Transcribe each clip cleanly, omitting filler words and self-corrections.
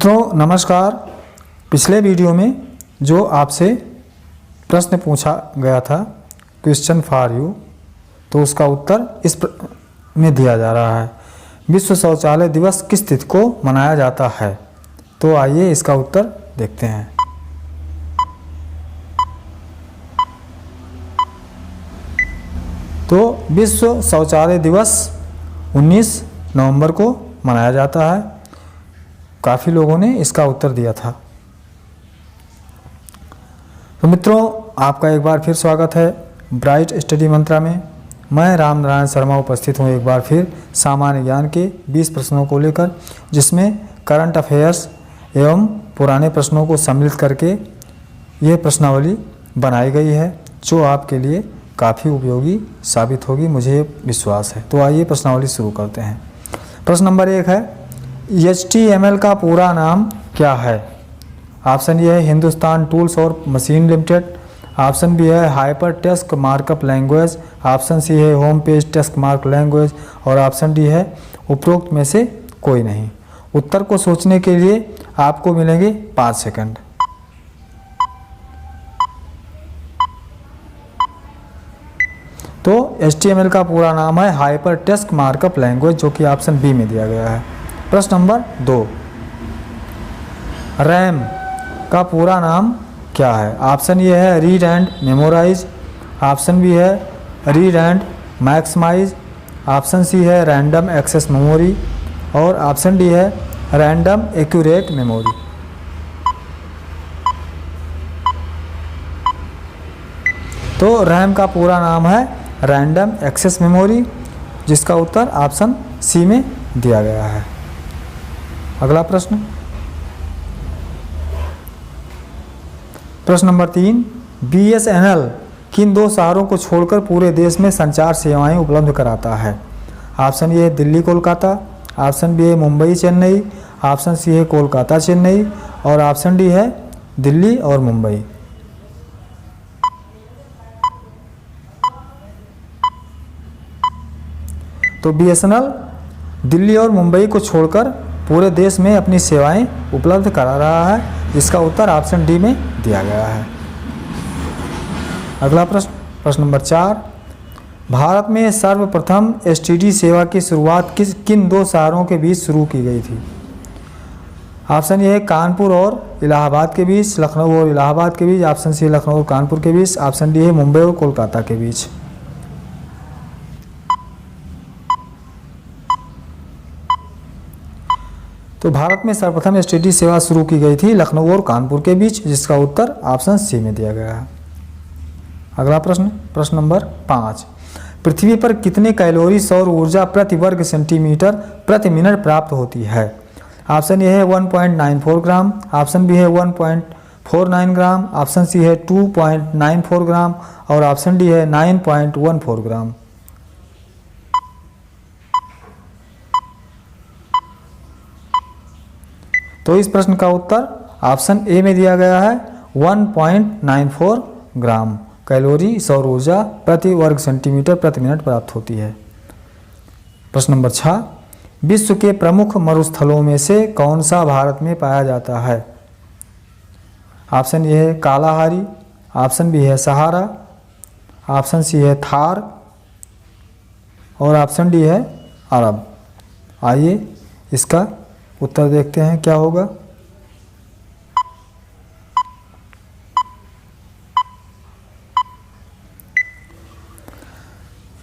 मित्रों नमस्कार। पिछले वीडियो में जो आपसे प्रश्न पूछा गया था क्वेश्चन फॉर यू, तो उसका उत्तर में दिया जा रहा है। विश्व शौचालय दिवस किस तिथि को मनाया जाता है? तो आइए इसका उत्तर देखते हैं। तो विश्व शौचालय दिवस 19 नवंबर को मनाया जाता है। काफ़ी लोगों ने इसका उत्तर दिया था। तो मित्रों आपका एक बार फिर स्वागत है ब्राइट स्टडी मंत्रा में। मैं राम नारायण शर्मा उपस्थित हूँ एक बार फिर सामान्य ज्ञान के 20 प्रश्नों को लेकर, जिसमें करंट अफेयर्स एवं पुराने प्रश्नों को सम्मिलित करके ये प्रश्नावली बनाई गई है, जो आपके लिए काफ़ी उपयोगी साबित होगी, मुझे विश्वास है। तो आइए प्रश्नावली शुरू करते हैं। प्रश्न नंबर 1 है, HTML का पूरा नाम क्या है? ऑप्शन ए है हिंदुस्तान टूल्स और मशीन लिमिटेड, ऑप्शन बी है hyper text markup language, option C है home page text mark language और ऑप्शन डी है उपरोक्त में से कोई नहीं। उत्तर को सोचने के लिए आपको मिलेंगे 5 सेकंड। तो HTML का पूरा नाम है हाइपर टेक्स्ट मार्कअप लैंग्वेज, जो कि ऑप्शन बी में दिया गया है। प्रश्न नंबर 2, रैम का पूरा नाम क्या है? ऑप्शन ए है read and memorize, option B है read and maximize, option C है रैंडम एक्सेस मेमोरी और ऑप्शन डी है रैंडम एक्यूरेट मेमोरी। तो रैम का पूरा नाम है रैंडम एक्सेस मेमोरी, जिसका उत्तर ऑप्शन सी में दिया गया है। अगला प्रश्न, प्रश्न नंबर 3, BSNL किन 2 शहरों को छोड़कर पूरे देश में संचार सेवाएं उपलब्ध कराता है? ऑप्शन ए है दिल्ली कोलकाता, ऑप्शन बी है मुंबई चेन्नई, ऑप्शन सी है कोलकाता चेन्नई और ऑप्शन डी है दिल्ली और मुंबई। तो BSNL दिल्ली और मुंबई को छोड़कर पूरे देश में अपनी सेवाएं उपलब्ध करा रहा है, जिसका उत्तर ऑप्शन डी में दिया गया है। अगला प्रश्न, प्रश्न नंबर 4, भारत में सर्वप्रथम STD सेवा की शुरुआत किन 2 शहरों के बीच शुरू की गई थी? ऑप्शन ए है कानपुर और इलाहाबाद के बीच, लखनऊ और इलाहाबाद के बीच, ऑप्शन सी लखनऊ और कानपुर के बीच, ऑप्शन डी है मुंबई और कोलकाता के बीच। तो भारत में सर्वप्रथम STD सेवा शुरू की गई थी लखनऊ और कानपुर के बीच, जिसका उत्तर ऑप्शन सी में दिया गया है। अगला प्रश्न, प्रश्न नंबर 5, पृथ्वी पर कितने कैलोरी सौर ऊर्जा प्रति वर्ग सेंटीमीटर प्रति मिनट प्राप्त होती है? ऑप्शन ए है 1.94 ग्राम, ऑप्शन बी है 1.49 ग्राम, ऑप्शन सी है 2.94 ग्राम और ऑप्शन डी है 9.14 ग्राम। तो इस प्रश्न का उत्तर ऑप्शन ए में दिया गया है 1.94 ग्राम कैलोरी सौर ऊर्जा प्रति वर्ग सेंटीमीटर प्रति मिनट प्राप्त होती है। प्रश्न नंबर 6, विश्व के प्रमुख मरुस्थलों में से कौन सा भारत में पाया जाता है? ऑप्शन ए है कालाहारी, ऑप्शन बी है सहारा, ऑप्शन सी है थार और ऑप्शन डी है अरब। आइए इसका उत्तर देखते हैं क्या होगा।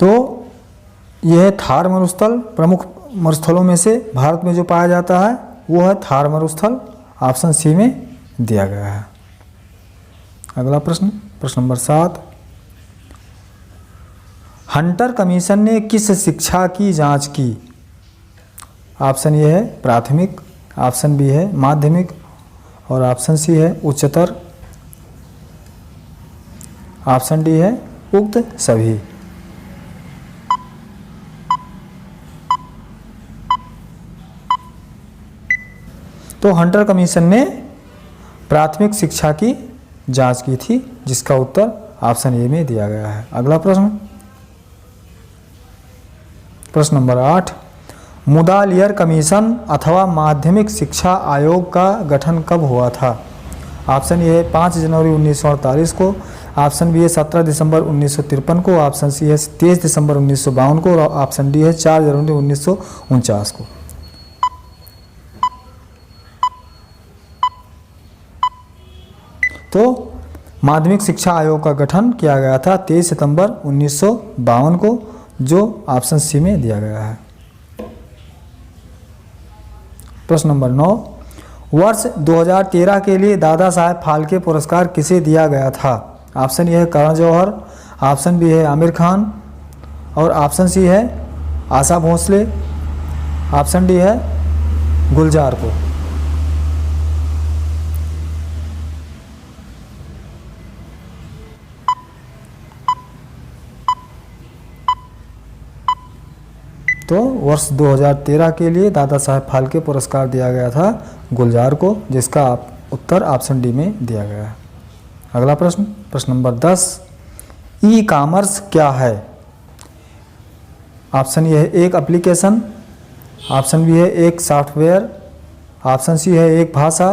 तो यह थार मरुस्थल प्रमुख मरुस्थलों में से भारत में जो पाया जाता है वो है थार मरुस्थल, ऑप्शन सी में दिया गया है। अगला प्रश्न, प्रश्न नंबर 7, हंटर कमीशन ने किस शिक्षा की जांच की? ऑप्शन ए है प्राथमिक, ऑप्शन बी है माध्यमिक और ऑप्शन सी है उच्चतर, ऑप्शन डी है उक्त सभी। तो हंटर कमीशन ने प्राथमिक शिक्षा की जांच की थी, जिसका उत्तर ऑप्शन ए में दिया गया है। अगला प्रश्न, प्रश्न नंबर 8, मुदालियर कमीशन अथवा माध्यमिक शिक्षा आयोग का गठन कब हुआ था? ऑप्शन ए है 5 जनवरी 1948 को, ऑप्शन बी है 17 दिसंबर 1953 को, ऑप्शन सी है 23 दिसंबर 1952 को और ऑप्शन डी है 4 जनवरी 1949 को। तो माध्यमिक शिक्षा आयोग का गठन किया गया था 23 सितंबर 1952 को, जो ऑप्शन सी में दिया गया है। प्रश्न नंबर 9, वर्ष 2013 के लिए दादा साहेब फाल्के पुरस्कार किसे दिया गया था? ऑप्शन ए है करण जौहर, ऑप्शन बी है आमिर खान और ऑप्शन सी है आशा भोसले, ऑप्शन डी है गुलजार को। तो वर्ष 2013 के लिए दादा साहेब फाल्के पुरस्कार दिया गया था गुलजार को, जिसका उत्तर ऑप्शन डी में दिया गया है। अगला प्रश्न, प्रश्न नंबर 10, ई कॉमर्स क्या है? ऑप्शन ए है एक एप्लीकेशन, ऑप्शन बी है एक सॉफ्टवेयर, ऑप्शन सी है एक भाषा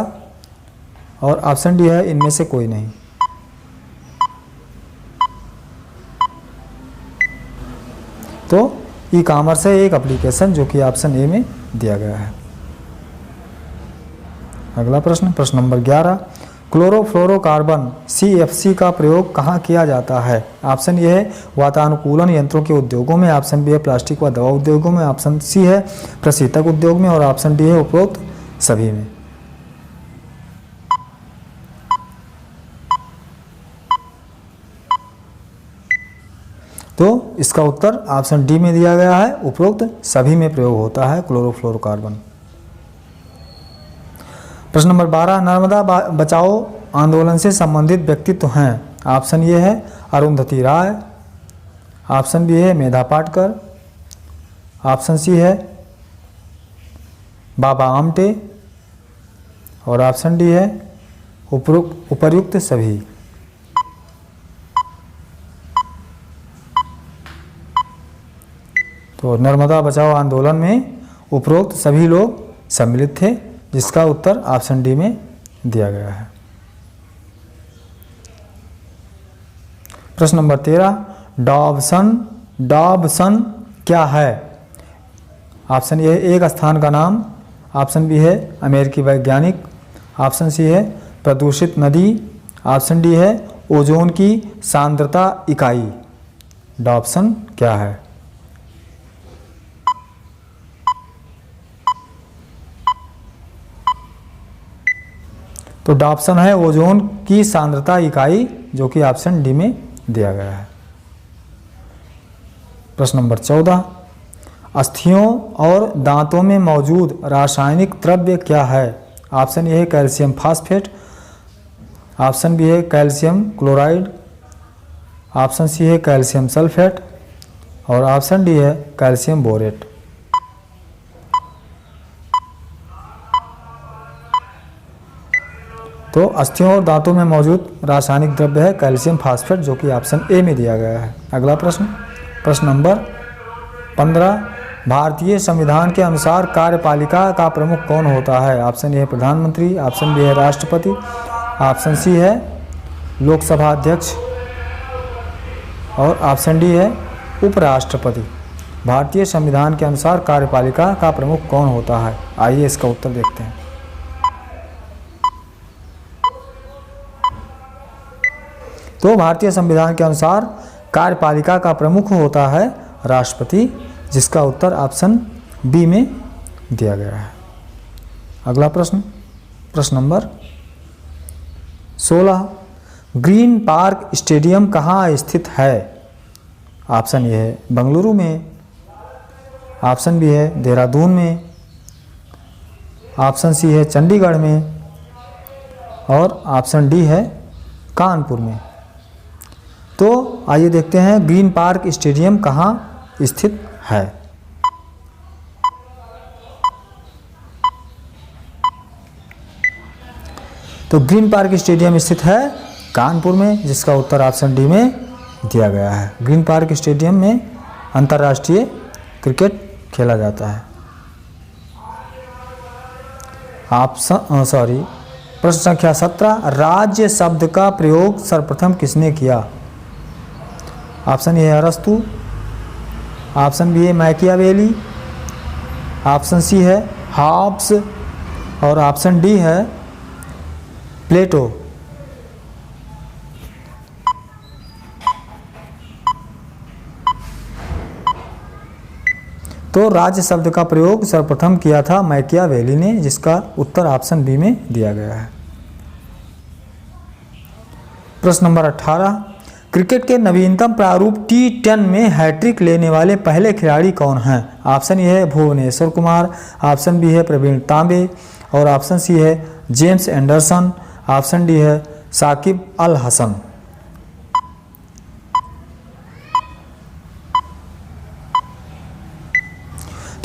और ऑप्शन डी है इनमें से कोई नहीं। तो ई कॉमर्स है एक एप्लीकेशन, जो कि ऑप्शन ए में दिया गया है। अगला प्रश्न, प्रश्न नंबर 11, क्लोरोफ्लोरोकार्बन CFC का प्रयोग कहाँ किया जाता है? ऑप्शन ए है वातानुकूलन यंत्रों के उद्योगों में, ऑप्शन बी है प्लास्टिक व दवा उद्योगों में, ऑप्शन सी है प्रशीतक उद्योग में और ऑप्शन डी है उपरोक्त सभी में। तो इसका उत्तर ऑप्शन डी में दिया गया है, उपरोक्त सभी में प्रयोग होता है क्लोरोफ्लोरोकार्बन। प्रश्न नंबर 12, नर्मदा बचाओ आंदोलन से संबंधित व्यक्तित्व हैं? ऑप्शन ए है अरुंधति राय, ऑप्शन बी है मेधा पाटकर, ऑप्शन सी है बाबा आमटे और ऑप्शन डी है उपर्युक्त सभी। तो नर्मदा बचाओ आंदोलन में उपरोक्त सभी लोग सम्मिलित थे, जिसका उत्तर ऑप्शन डी में दिया गया है। प्रश्न नंबर 13, डॉबसन क्या है? ऑप्शन ए एक स्थान का नाम, ऑप्शन बी है अमेरिकी वैज्ञानिक, ऑप्शन सी है प्रदूषित नदी, ऑप्शन डी है ओजोन की सांद्रता इकाई। डॉबसन क्या है? तो डॉबसन है ओजोन की सांद्रता इकाई, जो कि ऑप्शन डी में दिया गया है। प्रश्न नंबर 14, अस्थियों और दांतों में मौजूद रासायनिक द्रव्य क्या है? ऑप्शन ए है कैल्शियम फास्फेट, ऑप्शन बी है कैल्शियम क्लोराइड, ऑप्शन सी है कैल्शियम सल्फेट और ऑप्शन डी है कैल्शियम बोरेट। तो अस्थियों और दांतों में मौजूद रासायनिक द्रव्य है कैल्शियम फास्फेट, जो कि ऑप्शन ए में दिया गया है। अगला प्रश्न, प्रश्न नंबर 15, भारतीय संविधान के अनुसार कार्यपालिका का प्रमुख कौन होता है? ऑप्शन ए है प्रधानमंत्री, ऑप्शन बी है राष्ट्रपति, ऑप्शन सी है लोकसभा अध्यक्ष और ऑप्शन डी है उपराष्ट्रपति। भारतीय संविधान के अनुसार कार्यपालिका का प्रमुख कौन होता है? आइए इसका उत्तर देखते हैं। तो भारतीय संविधान के अनुसार कार्यपालिका का प्रमुख होता है राष्ट्रपति, जिसका उत्तर ऑप्शन बी में दिया गया है। अगला प्रश्न, प्रश्न नंबर 16, ग्रीन पार्क स्टेडियम कहाँ स्थित है? ऑप्शन ए है बेंगलुरु में, ऑप्शन बी है देहरादून में, ऑप्शन सी है चंडीगढ़ में और ऑप्शन डी है कानपुर में। तो आइए देखते हैं ग्रीन पार्क स्टेडियम कहाँ स्थित है। तो ग्रीन पार्क स्टेडियम स्थित है कानपुर में, जिसका उत्तर ऑप्शन डी में दिया गया है। ग्रीन पार्क स्टेडियम में अंतर्राष्ट्रीय क्रिकेट खेला जाता है। प्रश्न संख्या 17, राज्य शब्द का प्रयोग सर्वप्रथम किसने किया? ऑप्शन ए है अरस्तु, ऑप्शन बी है मैकियावेली, ऑप्शन सी है हॉब्स और ऑप्शन डी है प्लेटो। तो राज्य शब्द का प्रयोग सर्वप्रथम किया था मैकियावेली ने, जिसका उत्तर ऑप्शन बी में दिया गया है। प्रश्न नंबर 18, क्रिकेट के नवीनतम प्रारूप T10 में हैट्रिक लेने वाले पहले खिलाड़ी कौन हैं? ऑप्शन ए है भुवनेश्वर कुमार, ऑप्शन बी है प्रवीण तांबे और ऑप्शन सी है जेम्स एंडरसन, ऑप्शन डी है साकिब अल हसन।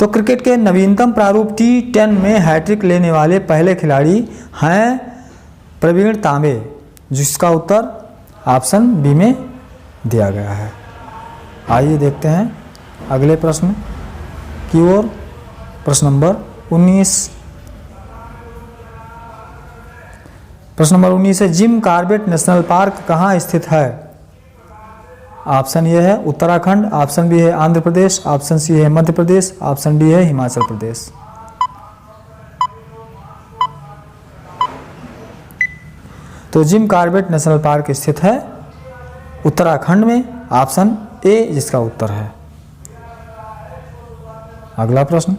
तो क्रिकेट के नवीनतम प्रारूप T10 में हैट्रिक लेने वाले पहले खिलाड़ी हैं प्रवीण तांबे, जिसका उत्तर ऑप्शन बी में दिया गया है। आइए देखते हैं अगले प्रश्न की ओर। प्रश्न नंबर 19। प्रश्न नंबर 19 है, जिम कॉर्बेट नेशनल पार्क कहाँ स्थित है? ऑप्शन ए है उत्तराखंड, ऑप्शन बी है आंध्र प्रदेश, ऑप्शन सी है मध्य प्रदेश, ऑप्शन डी है हिमाचल प्रदेश। तो जिम कॉर्बेट नेशनल पार्क स्थित है उत्तराखंड में, ऑप्शन ए जिसका उत्तर है। अगला प्रश्न,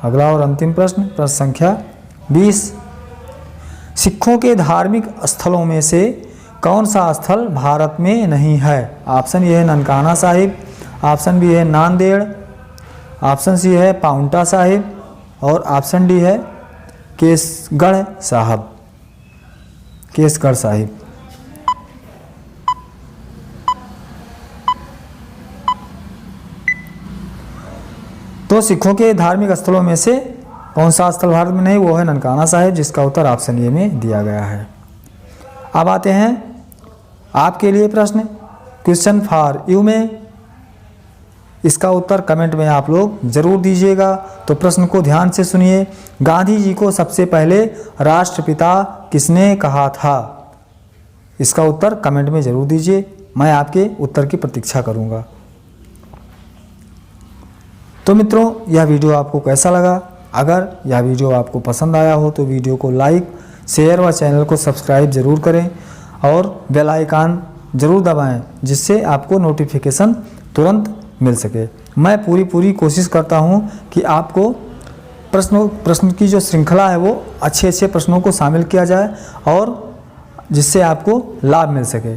अगला और अंतिम प्रश्न, प्रश्न संख्या 20। सिखों के धार्मिक स्थलों में से कौन सा स्थल भारत में नहीं है? ऑप्शन ए है ननकाना साहिब, ऑप्शन बी है नांदेड़, ऑप्शन सी है पाउंटा साहिब और ऑप्शन डी है केसगढ़ साहिब। तो सिखों के धार्मिक स्थलों में से कौन सा स्थल भारत में नहीं, वो है ननकाना साहिब, जिसका उत्तर ऑप्शन ए में दिया गया है। अब आते हैं आपके लिए प्रश्न क्वेश्चन फॉर यू में। इसका उत्तर कमेंट में आप लोग जरूर दीजिएगा। तो प्रश्न को ध्यान से सुनिए। गांधी जी को सबसे पहले राष्ट्रपिता किसने कहा था? इसका उत्तर कमेंट में जरूर दीजिए, मैं आपके उत्तर की प्रतीक्षा करूंगा। तो मित्रों, यह वीडियो आपको कैसा लगा? अगर यह वीडियो आपको पसंद आया हो तो वीडियो को लाइक, शेयर व चैनल को सब्सक्राइब जरूर करें और बेल आइकन जरूर दबाएं, जिससे आपको नोटिफिकेशन तुरंत मिल सके। मैं पूरी कोशिश करता हूं कि आपको प्रश्न की जो श्रृंखला है वो अच्छे प्रश्नों को शामिल किया जाए और जिससे आपको लाभ मिल सके।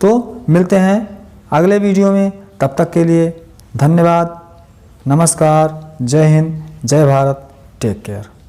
तो मिलते हैं अगले वीडियो में, तब तक के लिए धन्यवाद, नमस्कार, जय हिंद, जय भारत, टेक केयर।